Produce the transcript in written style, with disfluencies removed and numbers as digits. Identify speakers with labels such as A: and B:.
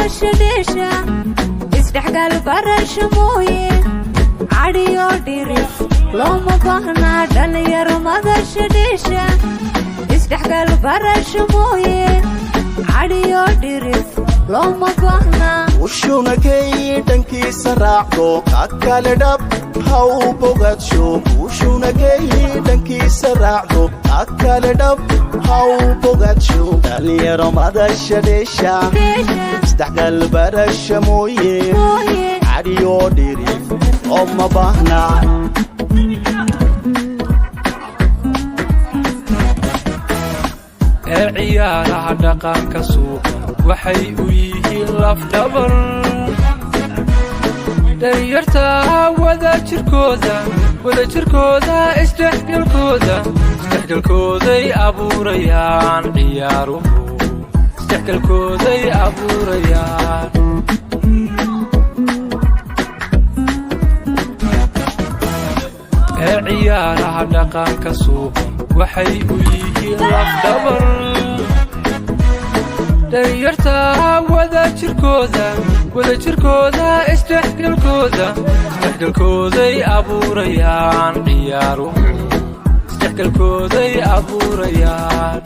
A: شديشة استحقال برش مويه عادي وديرف لو ما بهنا دلير مدى شديشة استحقال برش مويه عادي وديرف لو ما بهنا
B: وشونا كي دنكي سراعدو أكال دب هاو بوغاتشو وشونا كي دنكي سراعدو أكال دب هاو بوغاتشو دلير مدى شديشة استحقال برش مويه عادي وديرف لو ما بهنا
C: ciyaaraha dhaqanka suuqa waxay u yihiin laf dhabar dhalinyarta wadajirkooda isdhexgalkooday abuurayaan ciyaaruhu isdhexgalkooday abuurayaan ciyaaraha dhaqanka suuqa waxay u yihiin laf dhabar dhalinyarta wadajirkooda isdhexgalkooday abuurayaan ciyaaruhu isdhexgalkooday abuurayaan